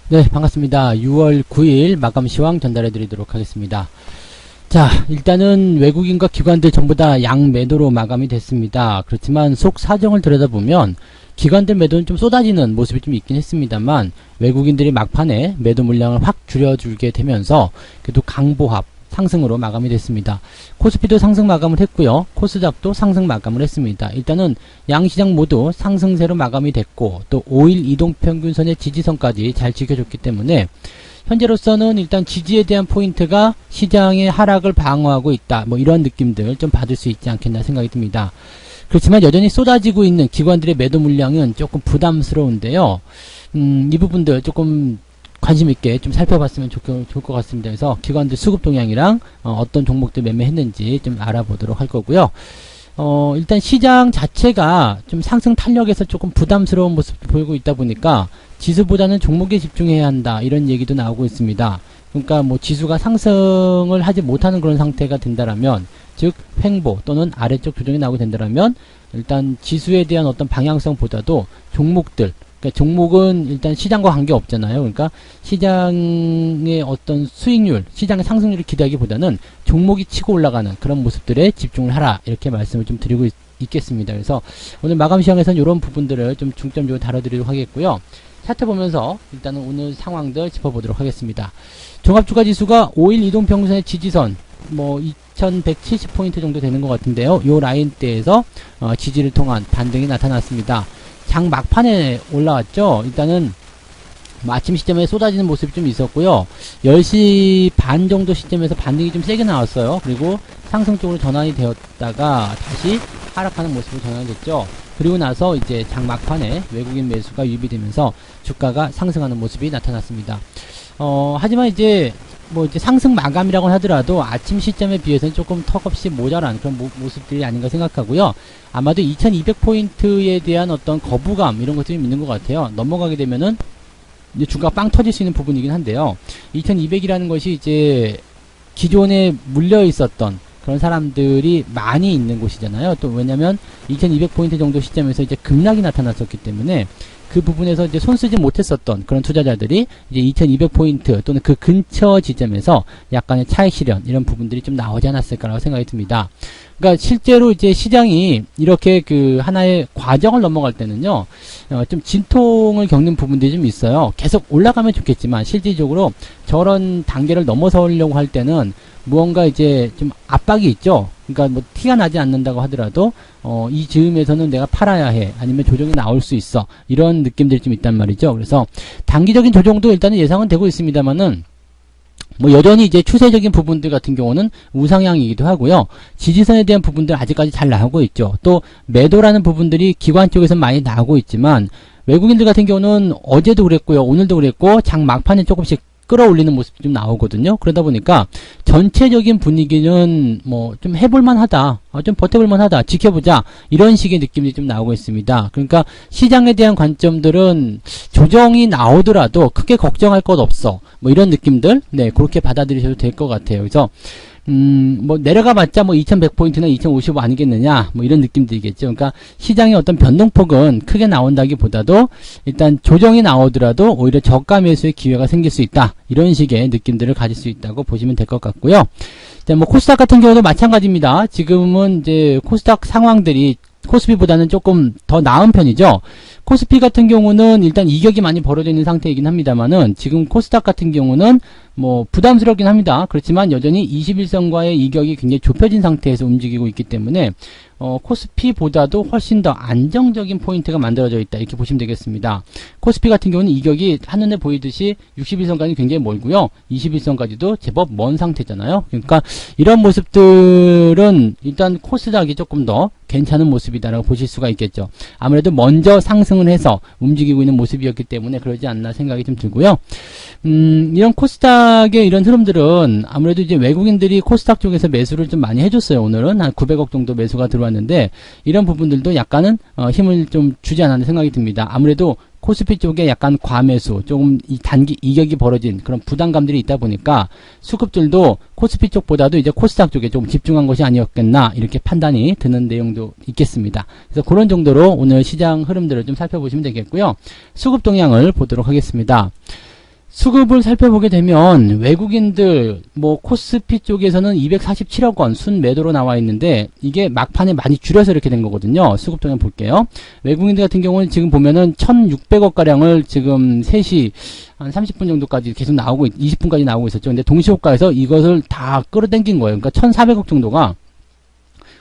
네, 반갑습니다. 6월 9일 마감 시황 전달해 드리도록 하겠습니다. 자, 일단은 외국인과 기관들 전부 다 양매도로 마감이 됐습니다. 그렇지만 속 사정을 들여다보면 기관들 매도는 좀 쏟아지는 모습이 좀 있긴 했습니다만 외국인들이 막판에 매도 물량을 확 줄여주게 되면서 그래도 강보합 상승으로 마감이 됐습니다. 코스피도 상승 마감을 했고요. 코스닥도 상승 마감을 했습니다. 일단은 양시장 모두 상승세로 마감이 됐고 또 5일 이동평균선의 지지선까지 잘 지켜줬기 때문에 현재로서는 일단 지지에 대한 포인트가 시장의 하락을 방어하고 있다. 뭐 이런 느낌들 좀 받을 수 있지 않겠나 생각이 듭니다. 그렇지만 여전히 쏟아지고 있는 기관들의 매도 물량은 조금 부담스러운데요. 이 부분들 조금 관심 있게 좀 살펴봤으면 좋을 것 같습니다. 그래서 기관들 수급 동향이랑 어떤 종목들 매매했는지 좀 알아보도록 할 거고요. 일단 시장 자체가 좀 상승 탄력에서 조금 부담스러운 모습을 보이고 있다 보니까 지수보다는 종목에 집중해야 한다 이런 얘기도 나오고 있습니다. 그러니까 뭐 지수가 상승을 하지 못하는 그런 상태가 된다라면 즉 횡보 또는 아래쪽 조정이 나오게 된다라면 일단 지수에 대한 어떤 방향성보다도 종목들, 그러니까 종목은 일단 시장과 관계 없잖아요. 그러니까 시장의 어떤 수익률, 시장의 상승률을 기대하기보다는 종목이 치고 올라가는 그런 모습들에 집중을 하라 이렇게 말씀을 좀 드리고 있겠습니다. 그래서 오늘 마감 시황에서는 이런 부분들을 좀 중점적으로 다뤄드리도록 하겠고요. 차트 보면서 일단은 오늘 상황들 짚어보도록 하겠습니다. 종합주가지수가 5일 이동평균선의 지지선 뭐 2170포인트 정도 되는 것 같은데요. 요 라인대에서 지지를 통한 반등이 나타났습니다. 장 막판에 올라왔죠. 일단은 아침 시점에 쏟아지는 모습이 좀 있었고요. 10시 반 정도 시점에서 반등이 좀 세게 나왔어요. 그리고 상승 쪽으로 전환이 되었다가 다시 하락하는 모습으로 전환이 됐죠. 그리고 나서 이제 장 막판에 외국인 매수가 유입되면서 주가가 상승하는 모습이 나타났습니다. 하지만 이제 뭐 이제 상승 마감이라고 하더라도 아침 시점에 비해서는 조금 턱없이 모자란 그런 모습들이 아닌가 생각하고요. 아마도 2200포인트에 대한 어떤 거부감 이런 것들이 있는 것 같아요. 넘어가게 되면은 이제 주가가 빵 터질 수 있는 부분이긴 한데요. 2200이라는 것이 이제 기존에 물려 있었던 그런 사람들이 많이 있는 곳이잖아요. 또 왜냐면 2200포인트 정도 시점에서 이제 급락이 나타났었기 때문에 그 부분에서 이제 손 쓰지 못했었던 그런 투자자들이 이제 2200포인트 또는 그 근처 지점에서 약간의 차익 실현 이런 부분들이 좀 나오지 않았을까라고 생각이 듭니다. 그러니까 실제로 이제 시장이 이렇게 그 하나의 과정을 넘어갈 때는요, 좀 진통을 겪는 부분들이 좀 있어요. 계속 올라가면 좋겠지만 실질적으로 저런 단계를 넘어서려고 할 때는 무언가 이제 좀 압박이 있죠. 그러니까 뭐 티가 나지 않는다고 하더라도 이 즈음에서는 내가 팔아야 해. 아니면 조정이 나올 수 있어. 이런 느낌들이 좀 있단 말이죠. 그래서 단기적인 조정도 일단은 예상은 되고 있습니다만은 뭐 여전히 이제 추세적인 부분들 같은 경우는 우상향이기도 하고요. 지지선에 대한 부분들 아직까지 잘 나오고 있죠. 또 매도라는 부분들이 기관 쪽에서 많이 나오고 있지만 외국인들 같은 경우는 어제도 그랬고요. 오늘도 그랬고 장 막판에 조금씩 끌어올리는 모습이 좀 나오거든요. 그러다 보니까 전체적인 분위기는 뭐 좀 해볼만 하다, 좀 버텨볼만 하다, 지켜보자 이런 식의 느낌이 좀 나오고 있습니다. 그러니까 시장에 대한 관점들은 조정이 나오더라도 크게 걱정할 것 없어 뭐 이런 느낌들, 네, 그렇게 받아들이셔도 될 것 같아요. 그래서 뭐 내려가 봤자 뭐 2100포인트나 2055 아니겠느냐 뭐 이런 느낌들이겠죠. 그러니까 시장의 어떤 변동폭은 크게 나온다기보다도 일단 조정이 나오더라도 오히려 저가 매수의 기회가 생길 수 있다 이런 식의 느낌들을 가질 수 있다고 보시면 될 것 같고요. 자, 뭐 코스닥 같은 경우도 마찬가지입니다. 지금은 이제 코스닥 상황들이 코스피보다는 조금 더 나은 편이죠. 코스피 같은 경우는 일단 이격이 많이 벌어져 있는 상태이긴 합니다만은 지금 코스닥 같은 경우는 뭐 부담스럽긴 합니다. 그렇지만 여전히 21선과의 이격이 굉장히 좁혀진 상태에서 움직이고 있기 때문에 코스피보다도 훨씬 더 안정적인 포인트가 만들어져 있다 이렇게 보시면 되겠습니다. 코스피 같은 경우는 이격이 한눈에 보이듯이 61선까지 굉장히 멀고요. 21선까지도 제법 먼 상태잖아요. 그러니까 이런 모습들은 일단 코스닥이 조금 더 괜찮은 모습이다라고 보실 수가 있겠죠. 아무래도 먼저 상승을 해서 움직이고 있는 모습이었기 때문에 그러지 않나 생각이 좀 들고요. 이런 코스닥의 이런 흐름들은 아무래도 이제 외국인들이 코스닥 쪽에서 매수를 좀 많이 해줬어요. 오늘은 한 900억 정도 매수가 들어왔는데 이런 부분들도 약간은 힘을 좀 주지 않았나 생각이 듭니다. 아무래도 코스피 쪽에 약간 과매수, 조금 이 단기 이격이 벌어진 그런 부담감들이 있다 보니까 수급들도 코스피 쪽보다도 이제 코스닥 쪽에 좀 집중한 것이 아니었겠나 이렇게 판단이 드는 내용도 있겠습니다. 그래서 그런 정도로 오늘 시장 흐름들을 좀 살펴보시면 되겠고요. 수급 동향을 보도록 하겠습니다. 수급을 살펴보게 되면 외국인들 뭐 코스피 쪽에서는 247억 원 순 매도로 나와 있는데 이게 막판에 많이 줄여서 이렇게 된 거거든요. 수급 동향 볼게요. 외국인들 같은 경우는 지금 보면은 1,600억 가량을 지금 3시 한 30분 정도까지 계속 나오고 20분까지 나오고 있었죠. 근데 동시호가에서 이것을 다 끌어당긴 거예요. 그러니까 1,400억 정도가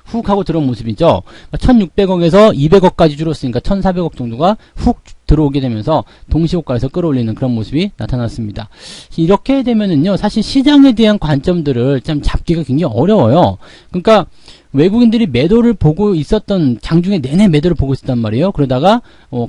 훅 하고 들어온 모습이죠. 1,600억에서 200억까지 줄었으니까 1,400억 정도가 훅 들어오게 되면서 동시호가에서 끌어올리는 그런 모습이 나타났습니다. 이렇게 되면은요, 사실 시장에 대한 관점들을 좀 잡기가 굉장히 어려워요. 그러니까 외국인들이 매도를 보고 있었던, 장중에 내내 매도를 보고 있었단 말이에요. 그러다가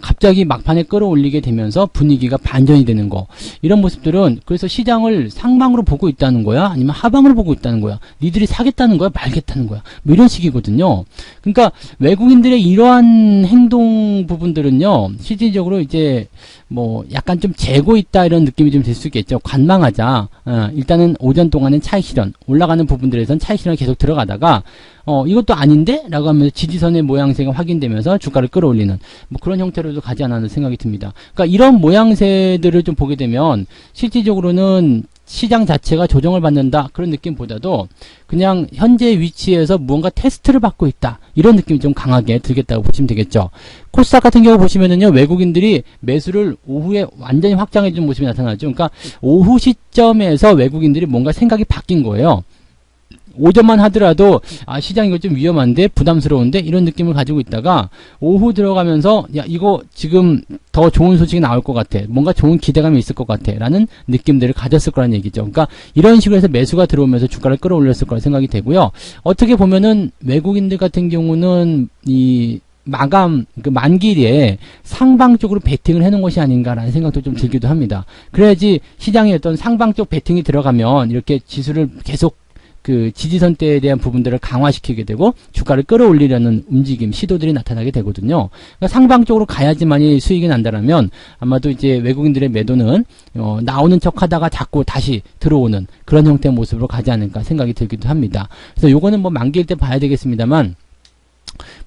갑자기 막판에 끌어올리게 되면서 분위기가 반전이 되는 거, 이런 모습들은 그래서 시장을 상방으로 보고 있다는 거야, 아니면 하방으로 보고 있다는 거야, 니들이 사겠다는 거야, 말겠다는 거야, 뭐 이런 식이거든요. 그러니까 외국인들의 이러한 행동 부분들은요, 실질적으로 이제 뭐 약간 좀 재고 있다 이런 느낌이 좀 들 수 있겠죠. 관망하자. 일단은 오전 동안은 차익 실현, 올라가는 부분들에선 차익 실현이 계속 들어가다가 이것도 아닌데? 라고 하면서 지지선의 모양새가 확인되면서 주가를 끌어올리는 뭐 그런 형태로도 가지 않았나 생각이 듭니다. 그러니까 이런 모양새들을 좀 보게 되면 실질적으로는 시장 자체가 조정을 받는다 그런 느낌보다도 그냥 현재 위치에서 무언가 테스트를 받고 있다 이런 느낌이 좀 강하게 들겠다고 보시면 되겠죠. 코스닥 같은 경우 보시면은요, 외국인들이 매수를 오후에 완전히 확장해 준 모습이 나타나죠. 그러니까 오후 시점에서 외국인들이 뭔가 생각이 바뀐 거예요. 오전만 하더라도 시장 이거 좀 위험한데 부담스러운데 이런 느낌을 가지고 있다가 오후 들어가면서 야 이거 지금 더 좋은 소식이 나올 것 같아, 뭔가 좋은 기대감이 있을 것 같아 라는 느낌들을 가졌을 거라는 얘기죠. 그러니까 이런 식으로 해서 매수가 들어오면서 주가를 끌어올렸을 거라 생각이 되고요. 어떻게 보면은 외국인들 같은 경우는 이 마감, 그 만기일에 상방 쪽으로 베팅을 해놓은 것이 아닌가라는 생각도 좀 들기도 합니다. 그래야지 시장에 어떤 상방 쪽 베팅이 들어가면 이렇게 지수를 계속 그 지지선대에 대한 부분들을 강화시키게 되고 주가를 끌어올리려는 움직임, 시도들이 나타나게 되거든요. 그러니까 상방 쪽으로 가야지만이 수익이 난다라면 아마도 이제 외국인들의 매도는 나오는 척 하다가 자꾸 다시 들어오는 그런 형태의 모습으로 가지 않을까 생각이 들기도 합니다. 그래서 요거는 뭐 만기일 때 봐야 되겠습니다만,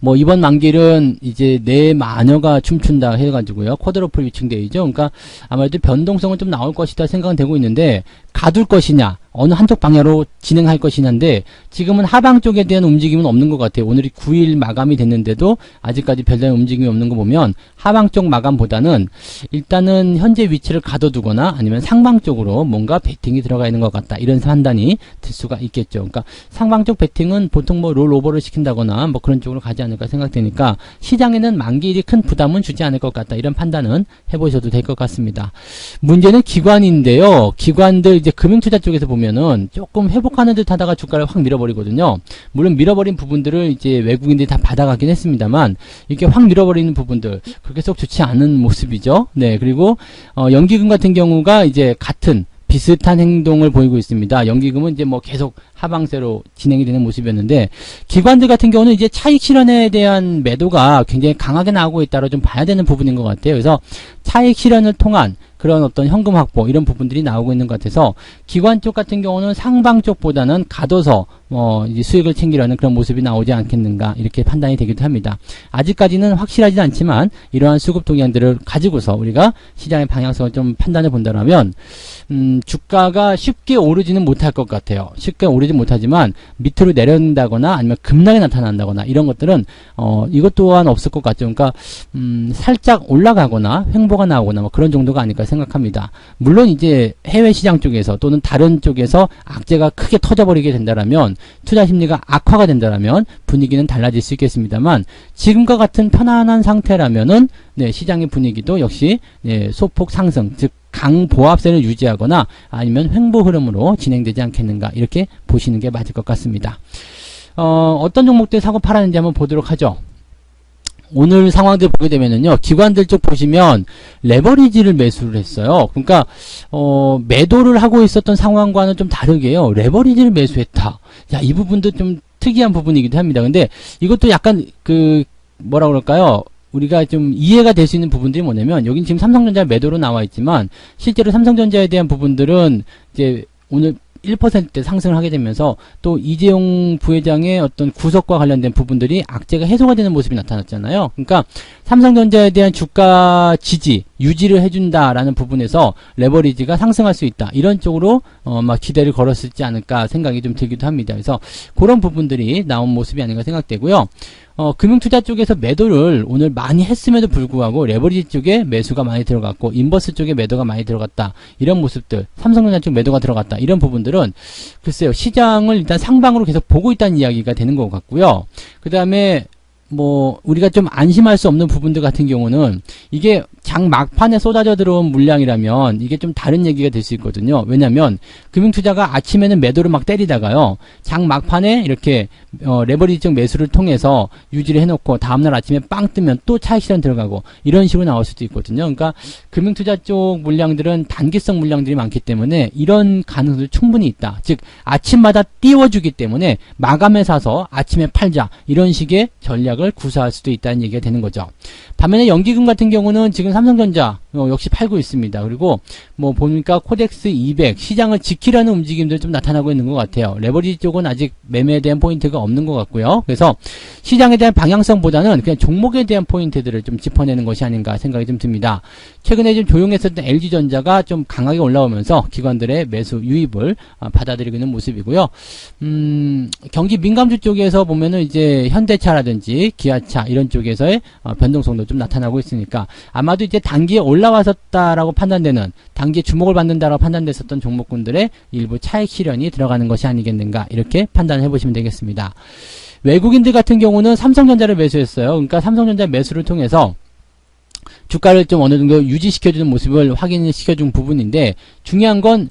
뭐 이번 만기일은 이제 내 마녀가 춤춘다 해가지고요, 쿼드러플 위층되어있죠. 그러니까 아무래도 변동성은 좀 나올 것이다 생각은 되고 있는데, 가둘 것이냐 어느 한쪽 방향으로 진행할 것이냐인데 지금은 하방 쪽에 대한 움직임은 없는 것 같아요. 오늘이 9일 마감이 됐는데도 아직까지 별다른 움직임이 없는 거 보면 하방 쪽 마감보다는 일단은 현재 위치를 가둬두거나 아니면 상방 쪽으로 뭔가 베팅이 들어가 있는 것 같다 이런 판단이 들 수가 있겠죠. 그러니까 상방 쪽 베팅은 보통 뭐 롤오버를 시킨다거나 뭐 그런 쪽으로 가지 않을까 생각되니까 시장에는 만기일이 큰 부담은 주지 않을 것 같다 이런 판단은 해보셔도 될 것 같습니다. 문제는 기관인데요. 기관들 이제 금융투자 쪽에서 보면은 조금 회복하는 듯 하다가 주가를 확 밀어버리거든요. 물론 밀어버린 부분들을 이제 외국인들이 다 받아가긴 했습니다만 이렇게 확 밀어버리는 부분들 그렇게 썩 좋지 않은 모습이죠. 네, 그리고 연기금 같은 경우가 이제 같은 비슷한 행동을 보이고 있습니다. 연기금은 이제 뭐 계속 하방세로 진행이 되는 모습이었는데 기관들 같은 경우는 이제 차익 실현에 대한 매도가 굉장히 강하게 나오고 있다고 좀 봐야 되는 부분인 것 같아요. 그래서 차익 실현을 통한 그런 어떤 현금 확보 이런 부분들이 나오고 있는 것 같아서 기관 쪽 같은 경우는 상방 쪽보다는 가둬서 이제 수익을 챙기려는 그런 모습이 나오지 않겠는가 이렇게 판단이 되기도 합니다. 아직까지는 확실하지 않지만 이러한 수급 동향들을 가지고서 우리가 시장의 방향성을 좀 판단해 본다면 주가가 쉽게 오르지는 못할 것 같아요. 쉽게 오르지 못하지만 밑으로 내려온다거나 아니면 급락이 나타난다거나 이런 것들은 이것 또한 없을 것 같죠. 그러니까 살짝 올라가거나 횡보가 나오거나 뭐 그런 정도가 아닐까 생각합니다. 물론 이제 해외 시장 쪽에서 또는 다른 쪽에서 악재가 크게 터져버리게 된다라면 투자 심리가 악화가 된다라면 분위기는 달라질 수 있겠습니다만 지금과 같은 편안한 상태라면은 네, 시장의 분위기도 역시 네, 소폭 상승 즉 강보합세를 유지하거나 아니면 횡보 흐름으로 진행되지 않겠는가 이렇게 보시는 게 맞을 것 같습니다. 어떤 종목들 사고 팔았는지 한번 보도록 하죠. 오늘 상황들 보게 되면은요, 기관들 쪽 보시면 레버리지를 매수를 했어요. 그러니까 매도를 하고 있었던 상황과는 좀 다르게요, 레버리지를 매수했다. 야, 이 부분도 좀 특이한 부분이기도 합니다. 근데 이것도 약간 뭐라 그럴까요? 우리가 좀 이해가 될 수 있는 부분들이 뭐냐면, 여긴 지금 삼성전자 매도로 나와 있지만 실제로 삼성전자에 대한 부분들은 이제 오늘 1%대 상승을 하게 되면서 또 이재용 부회장의 어떤 구속과 관련된 부분들이 악재가 해소가 되는 모습이 나타났잖아요. 그러니까 삼성전자에 대한 주가 지지, 유지를 해준다라는 부분에서 레버리지가 상승할 수 있다. 이런 쪽으로 막 기대를 걸었을지 않을까 생각이 좀 들기도 합니다. 그래서 그런 부분들이 나온 모습이 아닌가 생각되고요. 금융투자 쪽에서 매도를 오늘 많이 했음에도 불구하고 레버리지 쪽에 매수가 많이 들어갔고 인버스 쪽에 매도가 많이 들어갔다. 이런 모습들, 삼성전자 쪽 매도가 들어갔다. 이런 부분들은 글쎄요, 시장을 일단 상방으로 계속 보고 있다는 이야기가 되는 것 같고요. 그 다음에 우리가 좀 안심할 수 없는 부분들 같은 경우는 이게 장 막판에 쏟아져 들어온 물량이라면 이게 좀 다른 얘기가 될 수 있거든요. 왜냐면 금융투자가 아침에는 매도를 막 때리다가요, 장 막판에 이렇게 레버리지적 매수를 통해서 유지를 해놓고 다음날 아침에 빵 뜨면 또 차익 실현 들어가고 이런 식으로 나올 수도 있거든요. 그러니까 금융투자 쪽 물량들은 단기성 물량들이 많기 때문에 이런 가능성도 충분히 있다. 즉 아침마다 띄워주기 때문에 마감에 사서 아침에 팔자, 이런 식의 전략을 구사할 수도 있다는 얘기가 되는 거죠. 반면에 연기금 같은 경우는 지금 삼성전자 역시 팔고 있습니다. 그리고 보니까 코덱스 200 시장을 지키려는 움직임들 좀 나타나고 있는 것 같아요. 레버리지 쪽은 아직 매매에 대한 포인트가 없는 것 같고요. 그래서 시장에 대한 방향성보다는 그냥 종목에 대한 포인트들을 좀 짚어내는 것이 아닌가 생각이 좀 듭니다. 최근에 좀 조용했었던 LG전자가 좀 강하게 올라오면서 기관들의 매수 유입을 받아들이고 있는 모습이고요. 경기 민감주 쪽에서 보면은 이제 현대차라든지 기아차 이런 쪽에서의 변동성도 좀 나타나고 있으니까 아마도 이제 단기에 올라왔었다라고 판단되는, 단기에 주목을 받는다라고 판단됐었던 종목군들의 일부 차익 실현이 들어가는 것이 아니겠는가, 이렇게 판단해 보시면 되겠습니다. 외국인들 같은 경우는 삼성전자를 매수했어요. 그러니까 삼성전자 매수를 통해서 주가를 좀 어느 정도 유지시켜주는 모습을 확인시켜준 부분인데, 중요한 건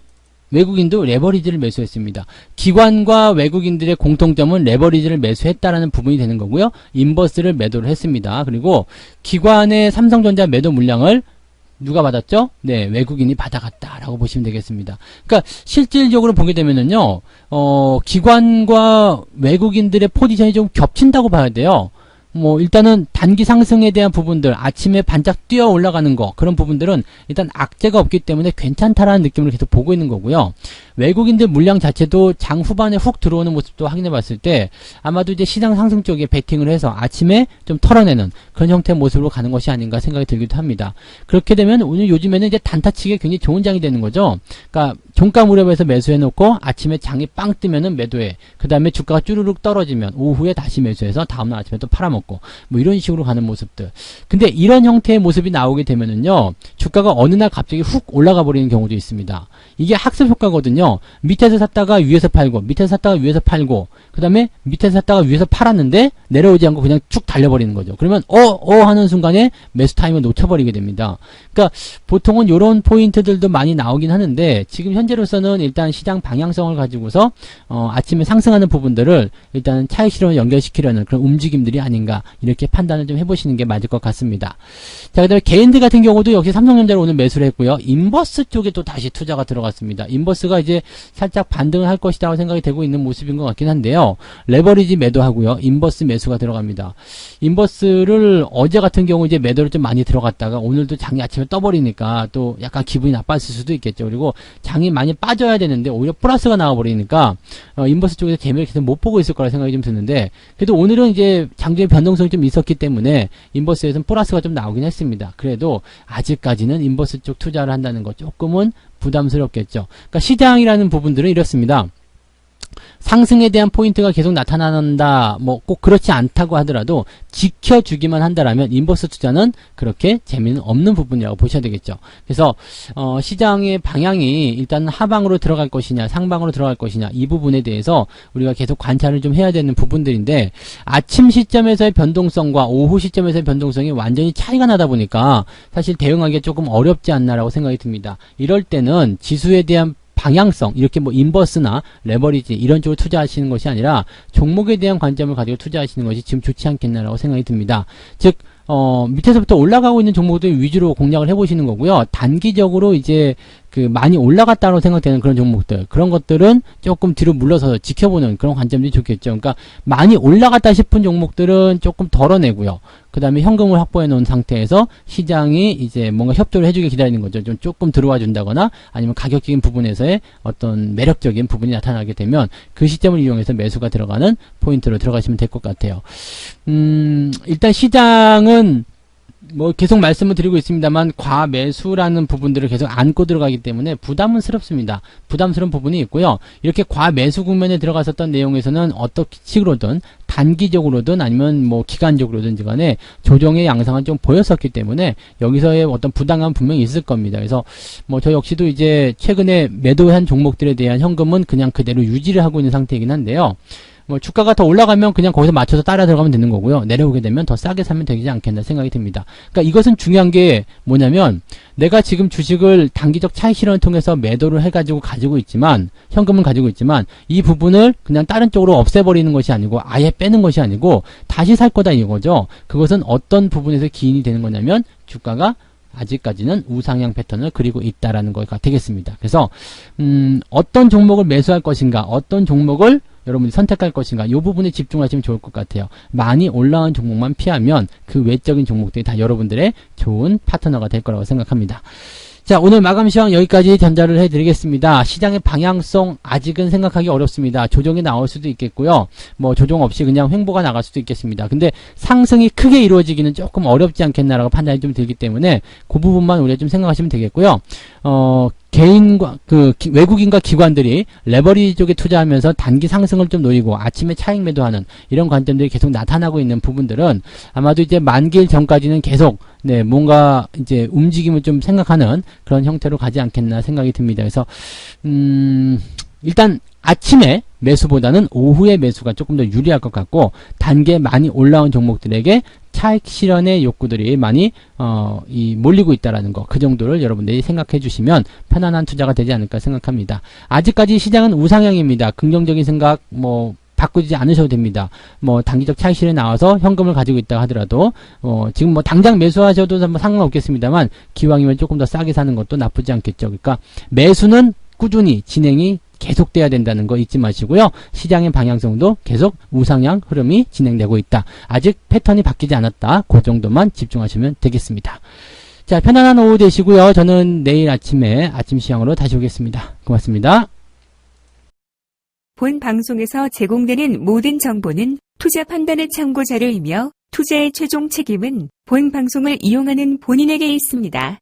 외국인도 레버리지를 매수했습니다. 기관과 외국인들의 공통점은 레버리지를 매수했다라는 부분이 되는 거고요. 인버스를 매도를 했습니다. 그리고 기관의 삼성전자 매도 물량을 누가 받았죠? 네, 외국인이 받아갔다라고 보시면 되겠습니다. 그러니까 실질적으로 보게 되면은요, 기관과 외국인들의 포지션이 좀 겹친다고 봐야 돼요. 일단은 단기 상승에 대한 부분들, 아침에 반짝 뛰어 올라가는 거, 그런 부분들은 일단 악재가 없기 때문에 괜찮다라는 느낌을 계속 보고 있는 거고요. 외국인들 물량 자체도 장 후반에 훅 들어오는 모습도 확인해 봤을 때 아마도 이제 시장 상승 쪽에 베팅을 해서 아침에 좀 털어내는 그런 형태의 모습으로 가는 것이 아닌가 생각이 들기도 합니다. 그렇게 되면 오늘 요즘에는 이제 단타치기에 굉장히 좋은 장이 되는 거죠. 그러니까 종가 무렵에서 매수해놓고 아침에 장이 빵 뜨면은 매도해. 그 다음에 주가가 쭈르륵 떨어지면 오후에 다시 매수해서 다음날 아침에 또 팔아먹고 이런 식으로 가는 모습들. 근데 이런 형태의 모습이 나오게 되면은요, 주가가 어느 날 갑자기 훅 올라가 버리는 경우도 있습니다. 이게 학습 효과거든요. 밑에서 샀다가 위에서 팔고, 밑에서 샀다가 위에서 팔고, 그 다음에 밑에서 샀다가 위에서 팔았는데 내려오지 않고 그냥 쭉 달려버리는 거죠. 그러면 하는 순간에 매수 타임을 놓쳐버리게 됩니다. 그러니까 보통은 이런 포인트들도 많이 나오긴 하는데, 지금 현재로서는 일단 시장 방향성을 가지고서 아침에 상승하는 부분들을 일단 차익 실현을 연결시키려는 그런 움직임들이 아닌가, 이렇게 판단을 좀 해보시는 게 맞을 것 같습니다. 자, 그 다음에 개인들 같은 경우도 역시 삼성전자를 오늘 매수를 했고요. 인버스 쪽에 또 다시 투자가 들어갔습니다. 인버스가 이제 살짝 반등을 할 것이라고 생각이 되고 있는 모습인 것 같긴 한데요. 레버리지 매도하고요, 인버스 매수가 들어갑니다. 인버스를 어제 같은 경우 이제 매도를 좀 많이 들어갔다가 오늘도 장이 아침에 떠버리니까 또 약간 기분이 나빴을 수도 있겠죠. 그리고 장이 많이 빠져야 되는데 오히려 플러스가 나와버리니까 인버스 쪽에서 재미를 계속 못 보고 있을 거라 생각이 좀 드는데, 그래도 오늘은 이제 장중에 변동성이 좀 있었기 때문에 인버스에서는 플러스가 좀 나오긴 했습니다. 그래도 아직까지는 인버스 쪽 투자를 한다는 거 조금은 부담스럽겠죠. 그러니까 시장이라는 부분들은 이렇습니다. 상승에 대한 포인트가 계속 나타난다, 꼭 그렇지 않다고 하더라도 지켜주기만 한다라면 인버스 투자는 그렇게 재미는 없는 부분이라고 보셔야 되겠죠. 그래서 시장의 방향이 일단 하방으로 들어갈 것이냐 상방으로 들어갈 것이냐, 이 부분에 대해서 우리가 계속 관찰을 좀 해야 되는 부분들인데, 아침 시점에서의 변동성과 오후 시점에서의 변동성이 완전히 차이가 나다 보니까 사실 대응하기가 조금 어렵지 않나라고 생각이 듭니다. 이럴 때는 지수에 대한 방향성, 이렇게 인버스나 레버리지 이런 쪽으로 투자하시는 것이 아니라 종목에 대한 관점을 가지고 투자하시는 것이 지금 좋지 않겠나라고 생각이 듭니다. 즉 밑에서부터 올라가고 있는 종목들 위주로 공략을 해보시는 거고요. 단기적으로 이제 많이 올라갔다고 생각되는 그런 종목들, 그런 것들은 조금 뒤로 물러서 지켜보는 그런 관점이 좋겠죠. 그러니까 많이 올라갔다 싶은 종목들은 조금 덜어내고요. 그 다음에 현금을 확보해 놓은 상태에서 시장이 이제 뭔가 협조를 해주길 기다리는 거죠. 조금 들어와 준다거나 아니면 가격적인 부분에서의 어떤 매력적인 부분이 나타나게 되면 그 시점을 이용해서 매수가 들어가는 포인트로 들어가시면 될 것 같아요. 일단 시장은 뭐 계속 말씀을 드리고 있습니다만 과매수라는 부분들을 계속 안고 들어가기 때문에 부담스럽습니다. 부담스러운 부분이 있고요. 이렇게 과매수 국면에 들어갔었던 내용에서는 어떤 식으로든 단기적으로든 아니면 뭐 기간적으로든지 간에 조정의 양상은 좀 보였었기 때문에 여기서의 어떤 부당함은 분명히 있을 겁니다. 그래서 뭐 저 역시도 이제 최근에 매도한 종목들에 대한 현금은 그냥 그대로 유지를 하고 있는 상태이긴 한데요. 뭐 주가가 더 올라가면 그냥 거기서 맞춰서 따라 들어가면 되는 거고요. 내려오게 되면 더 싸게 사면 되지 않겠나 생각이 듭니다. 그러니까 이것은 중요한 게 뭐냐면 내가 지금 주식을 단기적 차익 실현을 통해서 매도를 해가지고 가지고 있지만 현금은 가지고 있지만 이 부분을 그냥 다른 쪽으로 없애버리는 것이 아니고 아예 빼는 것이 아니고 다시 살 거다 이거죠. 그것은 어떤 부분에서 기인이 되는 거냐면 주가가 아직까지는 우상향 패턴을 그리고 있다라는 거가 되겠습니다. 그래서 어떤 종목을 매수할 것인가, 어떤 종목을 여러분이 선택할 것인가, 이 부분에 집중하시면 좋을 것 같아요. 많이 올라온 종목만 피하면 그 외적인 종목들이 다 여러분들의 좋은 파트너가 될 거라고 생각합니다. 자, 오늘 마감 시황 여기까지 전달을 해드리겠습니다. 시장의 방향성 아직은 생각하기 어렵습니다. 조정이 나올 수도 있겠고요. 뭐 조정 없이 그냥 횡보가 나갈 수도 있겠습니다. 근데 상승이 크게 이루어지기는 조금 어렵지 않겠나라고 판단이 좀 들기 때문에 그 부분만 우리가 좀 생각하시면 되겠고요. 개인과 외국인과 기관들이 레버리지 쪽에 투자하면서 단기 상승을 좀 노리고 아침에 차익 매도하는 이런 관점들이 계속 나타나고 있는 부분들은 아마도 이제 만기일 전까지는 계속 뭔가 이제 움직임을 좀 생각하는 그런 형태로 가지 않겠나 생각이 듭니다. 그래서 일단 아침에 매수보다는 오후에 매수가 조금 더 유리할 것 같고 단계 많이 올라온 종목들에게 차익 실현의 욕구들이 많이 몰리고 있다라는 거, 그 정도를 여러분들이 생각해 주시면 편안한 투자가 되지 않을까 생각합니다. 아직까지 시장은 우상향입니다. 긍정적인 생각 바꾸지 않으셔도 됩니다. 단기적 차익 실현에 나와서 현금을 가지고 있다 하더라도 지금 당장 매수하셔도 상관없겠습니다만 기왕이면 조금 더 싸게 사는 것도 나쁘지 않겠죠. 그러니까 매수는 꾸준히 진행이 계속돼야 된다는 거 잊지 마시고요. 시장의 방향성도 계속 우상향 흐름이 진행되고 있다. 아직 패턴이 바뀌지 않았다. 그 정도만 집중하시면 되겠습니다. 자, 편안한 오후 되시고요. 저는 내일 아침에 아침 시황으로 다시 오겠습니다. 고맙습니다. 본 방송에서 제공되는 모든 정보는 투자 판단의 참고 자료이며 투자의 최종 책임은 본 방송을 이용하는 본인에게 있습니다.